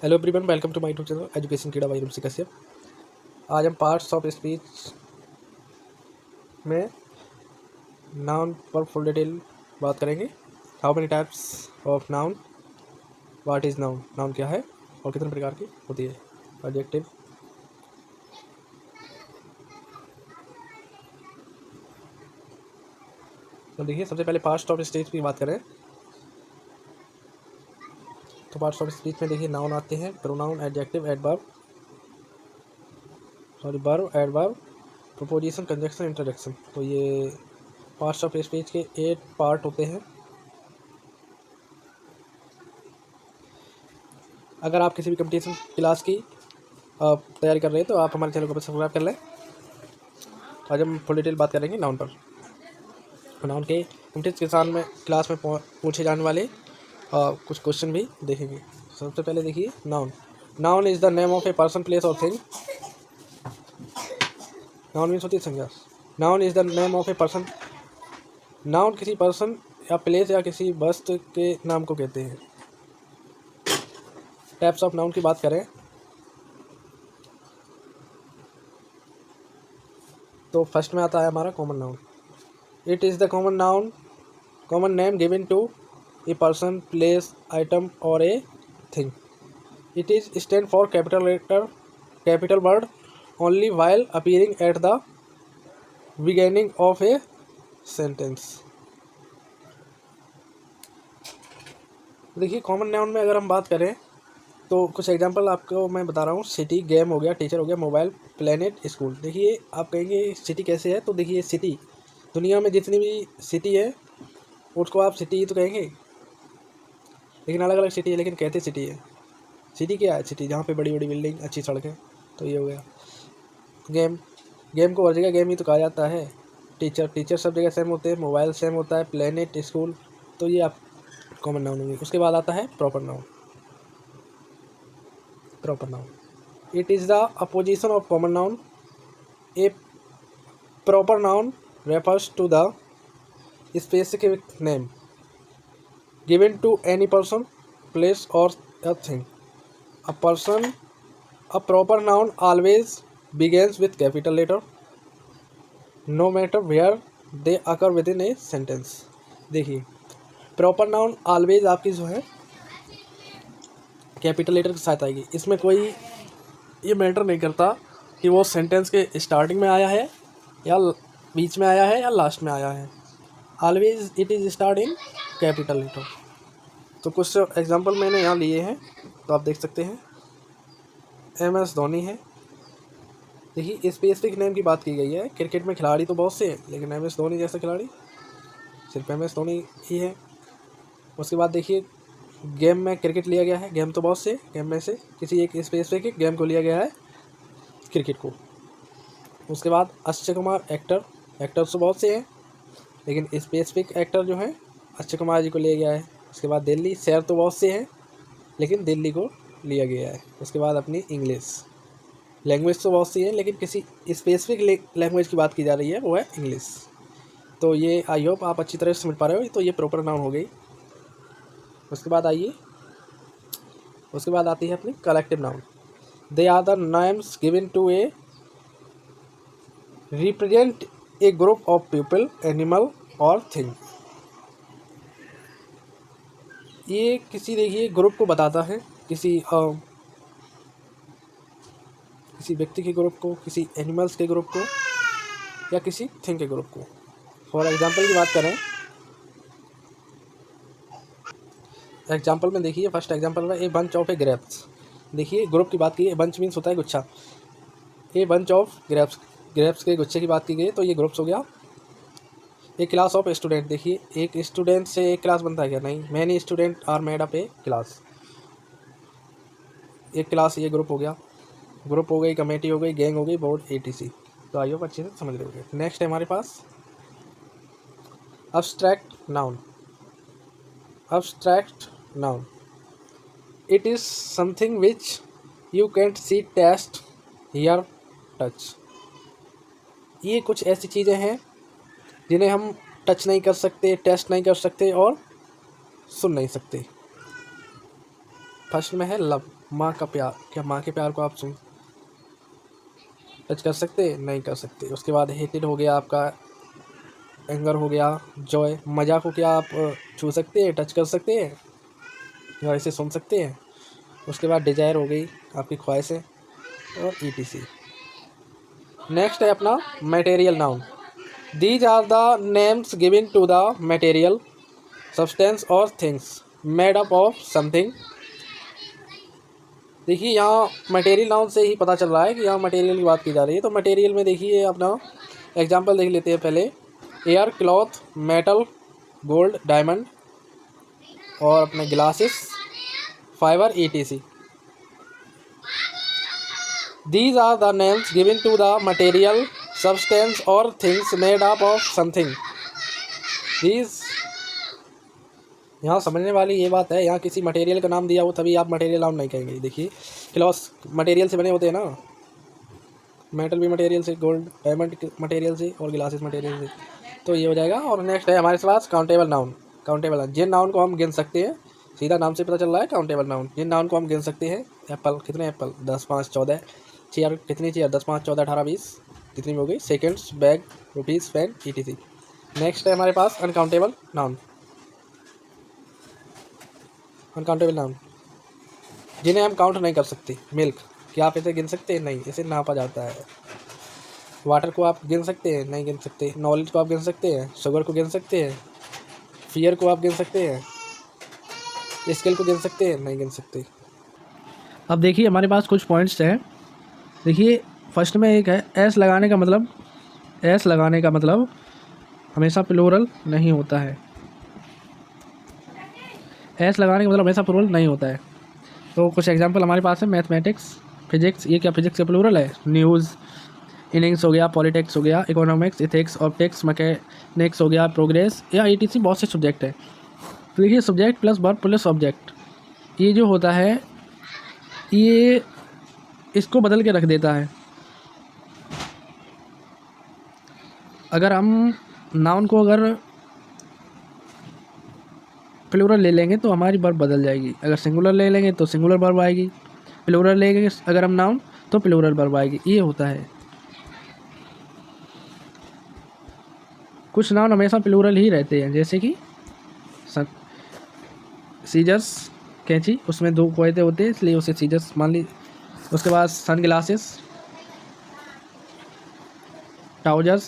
Hello everyone, welcome to my YouTube channel education कीड़ा by Roopsi Kashyap. आज हम पार्ट्स ऑफ स्पीच में नाउन पर फुल डिटेल बात करेंगे। How many types of noun, what is noun, noun क्या है और कितने प्रकार की होती है, एडजेक्टिव। तो देखिए, सबसे पहले पार्ट्स ऑफ स्पीच की बात करें तो पार्ट्स ऑफ स्पीच में देखिए नाउन आते हैं, pronoun, adjective, adverb, verb, adverb, proposition, conjunction, interjection. तो ये पार्ट्स ऑफ स्पीच के 8 पार्ट होते हैं। अगर आप किसी भी कंपटीशन क्लास की तैयारी कर रहे हैं तो आप हमारे चैनल को सब्सक्राइब कर लें। आज हम फुल डिटेल बात करेंगे नाउन पर। नाउन के कंपटीशन क्लास में पूछे जाने वाले कुछ क्वेश्चन भी देखेंगे। सबसे पहले देखिए noun. Noun is the name of A person, place और थिंग। नाउन मीन्स होती है संज्ञा। Noun is the name of a person. Noun किसी पर्सन या प्लेस या किसी वस्तु के नाम को कहते हैं। टाइप्स ऑफ नाउन की बात करें तो फर्स्ट में आता है हमारा common noun. It is the common noun, common name given to a person, place, item और a thing. It is stand for capital letter, capital word only while appearing at the beginning of a sentence। देखिए, common noun में अगर हम बात करें तो कुछ example आपको मैं बता रहा हूँ। सिटी, गेम हो गया, टीचर हो गया, मोबाइल, प्लेनेट, स्कूल। देखिए, आप कहेंगे सिटी कैसे है, तो देखिए सिटी दुनिया में जितनी भी सिटी है उसको आप सिटी ही तो कहेंगे, लेकिन अलग अलग सिटी है, लेकिन कहते सिटी है। सिटी क्या है? सिटी जहाँ पे बड़ी बड़ी बिल्डिंग, अच्छी सड़कें। तो ये हो गया। गेम, गेम को हर जगह गेम ही तो कहा जाता है। टीचर, टीचर सब जगह सेम होते हैं। मोबाइल सेम होता है। Planet, school. तो ये आप कॉमन नाउन होंगे। उसके बाद आता है proper noun. Proper noun, it is the opposition of common noun. A proper noun refers to the specific name given to any person, place और a thing. A person, a proper noun always begins with capital letter no matter where they occur within a sentence। देखिए, proper noun always आपकी जो है capital letter के साथ आएगी। इसमें कोई ये मैटर नहीं करता कि वो सेंटेंस के स्टार्टिंग में आया है या बीच में आया है या लास्ट में आया है। Always it is start in capital letter. तो कुछ एग्जांपल मैंने यहाँ लिए हैं, तो आप देख सकते हैं। MS धोनी है। देखिए, स्पेसिफिक नेम की बात की गई है। क्रिकेट में खिलाड़ी तो बहुत से हैं, लेकिन MS धोनी जैसा खिलाड़ी सिर्फ MS धोनी ही है। उसके बाद देखिए, गेम में क्रिकेट लिया गया है। गेम तो बहुत से, गेम में से किसी एक स्पेसिफिक गेम को लिया गया है, क्रिकेट को। उसके बाद अक्षय कुमार, एक्टर, एक्टर्स तो बहुत से हैं, लेकिन स्पेसिफिक एक्टर जो है अक्षय कुमार जी को लिया गया है। उसके बाद दिल्ली, शहर तो बहुत से हैं, लेकिन दिल्ली को लिया गया है। उसके बाद अपनी इंग्लिश, लैंग्वेज तो बहुत सी है, लेकिन किसी स्पेसिफिक लैंग्वेज की बात की जा रही है, वो है इंग्लिश। तो ये आई होप आप अच्छी तरह से समझ पा रहे हो। तो ये प्रॉपर नाउन हो गई। उसके बाद आइए, उसके बाद आती है अपनी collective noun. They are the names given to a represent a group of people, animal और थिंग। ये किसी, देखिए, ग्रुप को बताता है, किसी व्यक्ति के ग्रुप को, किसी एनिमल्स के ग्रुप को या किसी थिंग के ग्रुप को। फॉर एग्जांपल की बात करें, एग्जांपल में देखिए, फर्स्ट एग्जांपल में a bunch of A grapes. देखिए, ग्रुप की बात की है। बंच मीन्स होता है गुच्छा। A bunch of grapes, grapes के गुच्छे की बात की गई है, तो ये ग्रुप्स हो गया। ए क्लास ऑफ स्टूडेंट। देखिए, एक स्टूडेंट से एक क्लास बनता है क्या? नहीं। Many student are made up a class. एक क्लास, ये ग्रुप हो गया। ग्रुप हो गई, कमेटी हो गई, गैंग हो गई, बोर्ड, ATC। तो आइए आप अच्छे से समझ रहे होंगे। नेक्स्ट है हमारे पास abstract noun. Abstract noun, it is something which you can't see, taste, hear, touch. ये कुछ ऐसी चीज़ें हैं जिन्हें हम टच नहीं कर सकते, टेस्ट नहीं कर सकते और सुन नहीं सकते। फर्स्ट में है लव, माँ का प्यार। क्या माँ के प्यार को आप टच कर सकते हैं? नहीं कर सकते। उसके बाद हेटेड हो गया आपका, एंगर हो गया, जॉय। मज़ा को क्या आप छू सकते हैं, टच कर सकते हैं या इसे सुन सकते हैं? उसके बाद डिजायर हो गई, आपकी ख्वाहिशें, और ETC। नेक्स्ट है अपना material noun. These are the names given to the material substance और things made up of something. देखिए यहाँ मटेरियल नाउन से ही पता चल रहा है कि यहाँ मटेरियल की बात की जा रही है। तो मटेरियल में देखिए अपना एग्जांपल देख लेते हैं पहले। Air, cloth, metal, gold, diamond, और अपने glasses, fibre, ETC। These are the names given to the material, substance or things made up of something. These, यहाँ समझने वाली ये बात है, यहाँ किसी मटेरियल का नाम दिया हो तभी आप मटेरियल नाम नहीं कहेंगे। देखिए क्लॉथ मटेरियल से बने होते हैं ना, मेटल भी मटेरियल से, गोल्ड डायमंड मटेरियल से, और ग्लासेस मटेरियल से, तो ये हो जाएगा। और नेक्स्ट है हमारे पास काउंटेबल नाउन। काउंटेबल जिन नाउन को हम गिन सकते हैं, सीधा नाम से पता चल रहा है काउंटेबल नाउन, जिन नाउन को हम गिन सकते हैं। एप्पल, कितने एप्पल? 10, 5, 14। चेयर, कितनी चेयर? 10, 5, 14, 18, 20, कितनी हो गई? Seconds, bag, rupees, pen, ETC। Next है हमारे पास अनकाउंटेबल नाउन। अनकाउंटेबल नाउन जिन्हें हम काउंट नहीं कर सकते। मिल्क, क्या आप इसे गिन सकते हैं? नहीं, इसे नापा जाता है। वाटर को आप गिन सकते हैं? नहीं गिन सकते। नॉलेज को आप गिन सकते हैं? शुगर को गिन सकते हैं? फियर को आप गिन सकते हैं? स्किल को गिन सकते हैं? नहीं गिन सकते। अब देखिए हमारे पास कुछ पॉइंट्स हैं। देखिए फर्स्ट में एक है एस लगाने का मतलब, एस लगाने का मतलब हमेशा प्लूरल नहीं होता है। एस लगाने का मतलब हमेशा प्लूरल नहीं होता है। तो कुछ एग्जांपल हमारे पास है। मैथमेटिक्स, फिजिक्स, ये क्या फिजिक्स का प्लूरल है? न्यूज़, इनिंग्स हो गया, पॉलिटिक्स हो गया, इकोनॉमिक्स, इथिक्स, ऑप्टिक्स, मैकेनिक्स हो गया, प्रोग्रेस, या ETC। बहुत से सब्जेक्ट है। तो देखिए subject plus verb plus object, ये जो होता है ये इसको बदल के रख देता है। अगर हम नाउन को अगर प्लूरल ले लेंगे तो हमारी वर्ब बदल जाएगी। अगर सिंगुलर ले लेंगे तो सिंगुलर वर्ब आएगी। प्लूरल लेंगे अगर हम नाउन तो प्लूरल वर्ब आएगी। ये होता है। कुछ नाउन हमेशा प्लूरल ही रहते हैं, जैसे कि सीजर्स, कैंची, उसमें 2 कोयते होते हैं इसलिए उसे सीजर्स मान ली। उसके बाद सन ग्लासेस, ट्राउजर्स,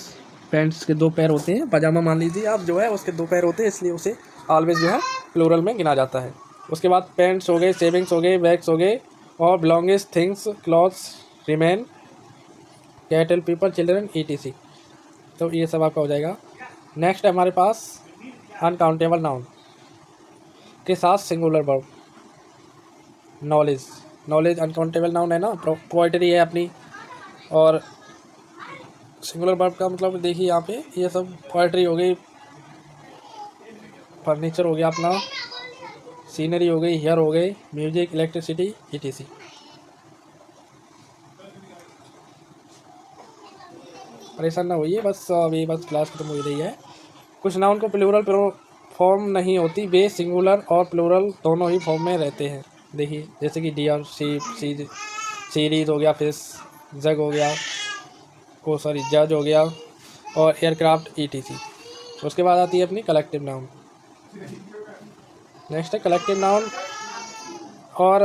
पैंट्स के 2 पैर होते हैं। पजामा मान लीजिए आप, जो है उसके 2 पैर होते हैं इसलिए उसे ऑलवेज जो है प्लूरल में गिना जाता है। उसके बाद पैंट्स हो गए, सेविंग्स हो गए, बैग्स हो गए, और belongings, things, clothes, remain, cattle, people, children, ETC। तो ये सब आपका हो जाएगा। नेक्स्ट है हमारे पास अनकाउंटेबल नाउन के साथ singular verb. Knowledge, knowledge uncountable noun है ना, पोइट्री है अपनी। और सिंगुलर वर्ब का मतलब देखिए यहाँ पे ये सब पोइट्री हो गई, फर्नीचर हो गया अपना, सीनरी हो गई, हेयर हो गई, म्यूजिक, इलेक्ट्रिसिटी, ETC। परेशान ना होइए, बस अभी बस क्लास खत्म हो रही है। कुछ नाउन को प्लूरल फॉर्म नहीं होती, वे सिंगुलर और प्लूरल दोनों ही फॉर्म में रहते हैं। देखिए जैसे कि डियर, शीप, सीरीज हो गया, फिश, जग हो गया, जज हो गया, और एयरक्राफ्ट, ETC। उसके बाद आती है अपनी कलेक्टिव नाउन। नेक्स्ट है कलेक्टिव नाउन। और